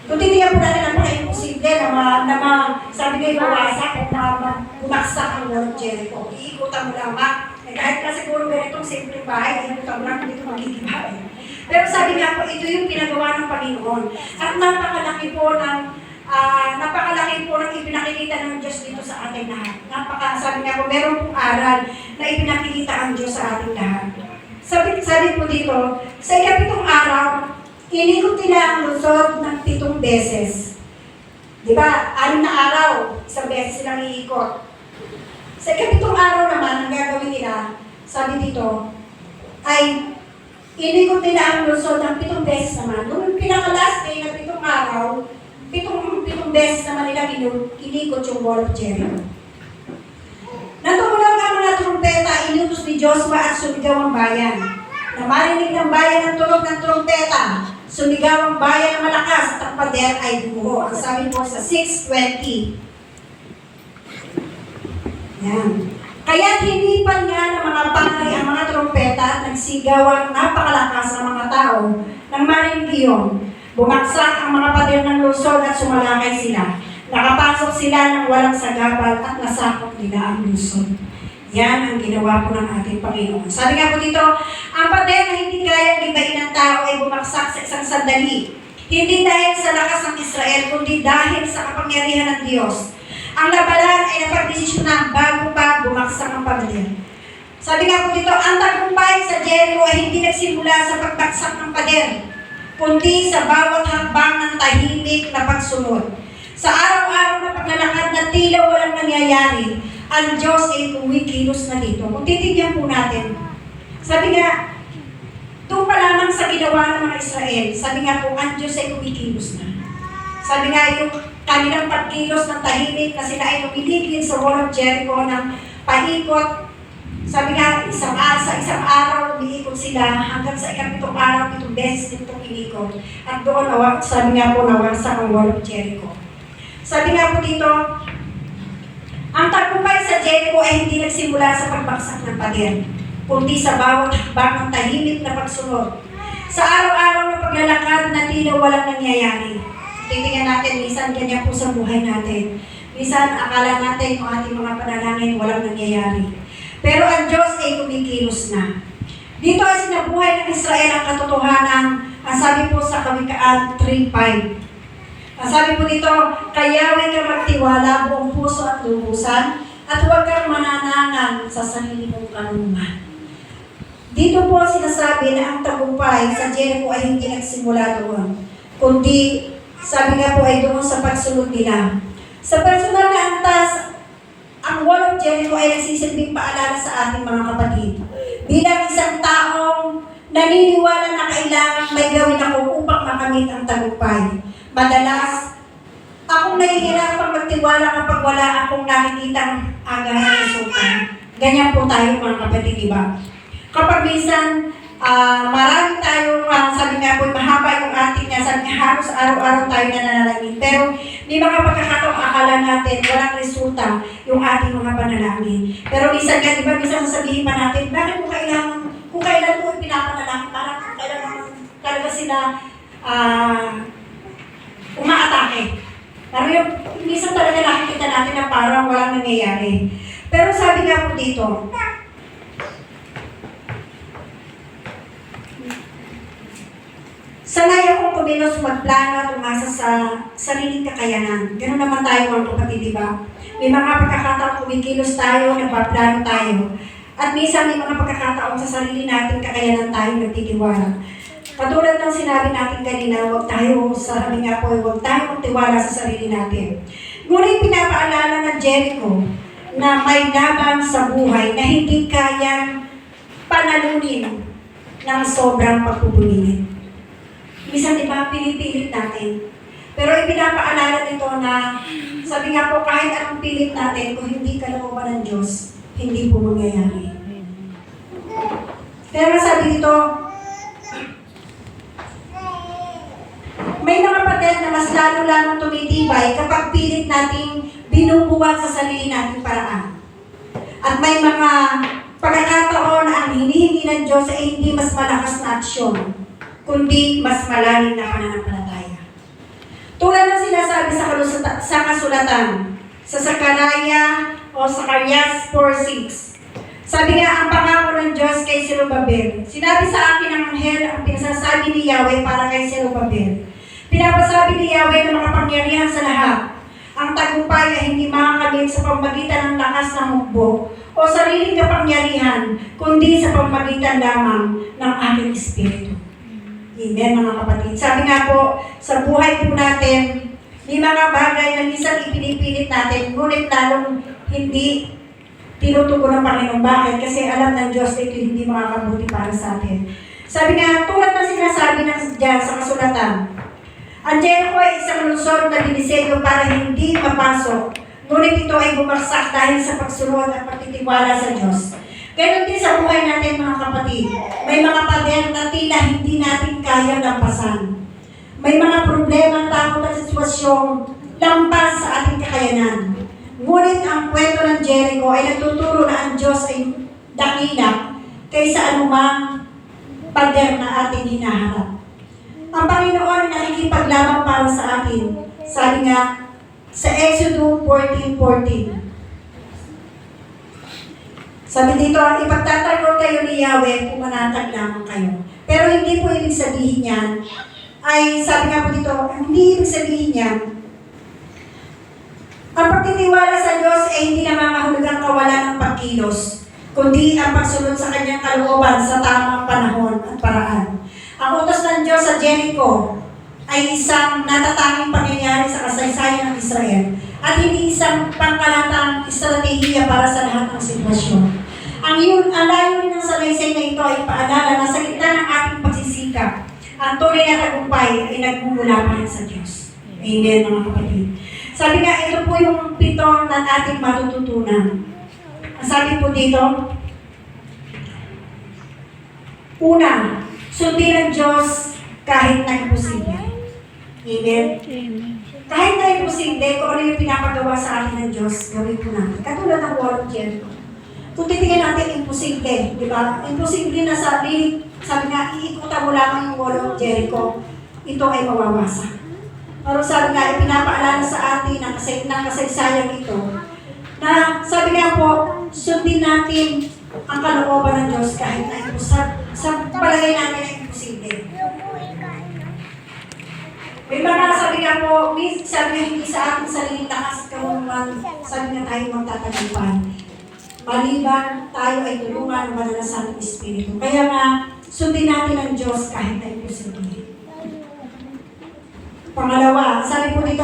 Kung titignan po natin ang pinaka-imposible sabi ko yung mawasak at bumaksak ang wall of Jericho. Iikutan mo lamang. Kahit na siguro ganitong simpleng bahay, iikutan mo lang kung dito magiging bahay. Pero sabi nga po, ito yung pinagawa ng Panginoon. At napakalaki po ng ipinakikita ng Diyos dito sa ating lahat. Sabi nga po, meron pong aral na ipinakikita ang Diyos sa ating lahat. Sabi po dito, sa ikapitong araw, inikot nila ang lungsod ng 7 beses. Di ba? 6 na araw, 1 beses silang iikot. Sa ikapitong araw naman, ang gagawin nila, sabi dito, ay inikot nila ang lungsod ng 7 beses naman. Noong pinaka-last day na 7 araw, 7 beses naman nila inikot yung wall of Jericho. Natumulang ang mga trumpeta, inutos ni Joshua at sumigaw ang bayan. Na marinig ng bayan ang tunog ng trumpeta, sumigaw ang bayan ng malakas at ang pader ay bumuho. Ang sabi po sa 6:20. Yan. Kaya hinipan nga ng mga pangay ang mga trompeta at nagsigaw ang napakalakas ng mga tao nang marinig iyon. Bumagsak ang mga pader ng lungsod at sumalakay sila. Nakapasok sila ng walang sagabal at nasakop nila ang lungsod. Yan ang ginawa po ng ating Panginoon. Sabi nga po dito, ang pader na hindi kaya gibain ng tao ay bumagsak sa isang sandali. Hindi dahil sa lakas ng Israel, kundi dahil sa kapangyarihan ng Diyos. Ang labanan ay napagdesisyonan bago pa bumagsak ang pader. Sabi nga po dito, ang tagumpay sa Jericho ay hindi nagsimula sa pagbagsak ng pader, kundi sa bawat hakbang ng tahimik na pagsunod. Sa araw-araw na paglalakad na tila walang nangyayari, ang Diyos ay kumikilos na dito. Kung titignan po natin, sabi nga, doon pa lamang sa ginawa ng mga Israel, sabi nga po, ang Diyos ay kumikilos na. Sabi nga, yung kanilang pagkilos ng tahimik na sila ay lumiligid sa wall of Jericho ng paikot. Sabi nga, sa isang araw, umiikot sila hanggang sa ikapitong araw, 7 beses nitong inikot. At doon, sabi nga po, nawasak ang wall of Jericho. Sabi nga po dito, ang tagumpay sa Jericho ay hindi nagsimula sa pagbagsak ng pader, kundi sa bawat hakbang ng tahimik na pagsunod. Sa araw-araw na paglalakad na tila walang nangyayari. Titingnan natin, minsan ganyan po sa buhay natin. Minsan akala natin yung ating mga panalangin walang nangyayari. Pero ang Diyos ay kumikilos na. Dito ay sinabuhay ng Israel ang katotohanan, ang sabi po sa Kawikaan 3:5. Ang sabi po dito, kaya huwag kang magtiwala buong puso at lubusan at huwag kang mananangan sa sarili mong kanungan. Dito po sinasabi na ang tagumpay sa Jericho ay hindi nagsimula doon, kundi sabi nga po ay doon sa pagsunod nila. Sa personal na antas, ang wall of Jericho ay nagsisilbing paalala sa ating mga kapatid. Bilang isang taong naniniwala na kailangan may gawin ako upang makamit ang tagumpay. Madalas, akong nahihirapang magtiwala kapag wala akong nakikitang agahang resulta. Ganyan po tayo mga kapatid, diba? Kapag minsan, marami tayong, sabi nga po, mahaba yung ating, sabi nga, halos araw-araw tayo na nanalangin. Pero may mga pagkakataong akala natin, walang resulta yung ating mga panalangin. Pero minsan nga, diba, minsan sasabihin pa natin, bakit kung kailan po pinapanalangin, parang kung kailan naman talaga sila, umaatake. Pero yung minsan talaga nakikita natin na parang walang nangyayari. Pero sabi nga po dito, sanay akong kumilos magplano at umasa sa sariling kakayanan. Ganun naman tayo mga kapatid, di ba? May mga pagkakataon kumikilos tayo, nagpaplano tayo. At minsan may mga pagkakataon sa sarili natin kakayanan tayo nagtitiwala. Katulad ng sinabi natin kanina, huwag tayo magtiwala sa sarili natin. Ngunit pinapaalala ng Jericho na may laban sa buhay na hindi kayang panalunin ng sobrang pagpupulilit. Minsan diba, pinipilit natin. Pero ipinapaalala nito na, sabi nga po, kahit anong pilit natin, kung hindi kalooban ng Diyos, hindi po mangyayari. Pero sabi dito, may mga pader na mas lalo-lalong tumitibay kapag pilit nating binubuwag sa sarili nating paraan. At may mga pagkakataon na ang hinihingi ng Diyos ay hindi mas malakas na aksyon, kundi mas malalim na pananampalataya. Tulad ng sinasabi sa kasulatan, sa Sakaraya o Zacarias 4:6. Sabi nga, ang pangako ng Diyos kay Zerubbabel. Sinabi sa akin ng anghel ang pinasasabi ni Yahweh para kay Zerubbabel. Pinapasabi ni Yahweh ng mga pangyarihan sa lahat. Ang tagumpay ay hindi makakamit sa pamamagitan ng lakas ng hukbo o sariling kapangyarihan, kundi sa pamamagitan lamang ng aking Espiritu. Amen, mga kapatid. Sabi nga po, sa buhay po natin, may mga bagay na minsan ipinipilit natin, ngunit lalong hindi tinutugon ng Panginoon. Bakit? Kasi alam ng Diyos na ito hindi makakabuti para sa atin. Sabi nga, tulad ng sinasabi diyan sa kasulatan, ang Jericho ay isang lungsod na dinisenyo para hindi mapasok, ngunit ito ay bumagsak dahil sa pagsunod at pagtitiwala sa Diyos. Ganon din sa buhay natin, mga kapatid. May mga pader na tila hindi natin kaya lampasan. May mga problema, takot at sitwasyong lampas sa ating kakayanan. Ngunit ang kwento ng Jericho ay nagtuturo na ang Diyos ay dakila kaysa anumang pader na ating hinaharap. Ang Panginoon ay nakikipaglaban para sa atin. Sabi nga sa Exodus 14:14. Sabi dito, ipagtatanggol kayo ni Yahweh kung manatag lamang kayo. Pero hindi po ibig sabihin yan, ay sabi nga po dito, hindi ibig sabihin yan, ang pagtitiwala sa Diyos ay hindi namangahulugang kawalan ng pagkilos, kundi ang pagsunod sa kanyang kalooban sa tamang panahon at paraan. Ang utos ng Diyos sa Jericho ay isang natatanging pangyayari sa kasaysayan ng Israel at hindi isang pangkalatang estratehiya para sa lahat ng sitwasyon. Ang layunin ng salaysay na ito ay paalala na sa gitna ng ating pagsisikap, ang tunay na tagumpay ay nagmumula pa rin sa Diyos. Amen, mga kapatid. Sabi nga, ito po yung 7 na ating matututunan. Ang sabi po dito, una, sundin ang Diyos kahit na imposible. Amen? Kahit na imposible, kung ano yung pinapagawa sa atin ng Diyos, gawin po natin. Katulad ng wall of Jericho. Kung titingnan natin, imposible, di ba? Imposible na sabi nga, iikutan mo lamang yung wall of Jericho, ito ay mawawasak. Pero sabi nga, pinapaalala sa atin ng kasaysayan ito, na sabi nga po, sundin natin ang kalooban ng Diyos kahit na imposible. Sa palagay namin ay imposible. May mga sabi nga po, sabi nga hindi sa ating sariling lakas at kaunman, sabi nga tayo magtatagumpay. Maliban, tayo ay tulungan ng madalas ng Espiritu. Kaya nga, sundin natin ang Diyos kahit na imposible. Pangalawa, sabi po dito,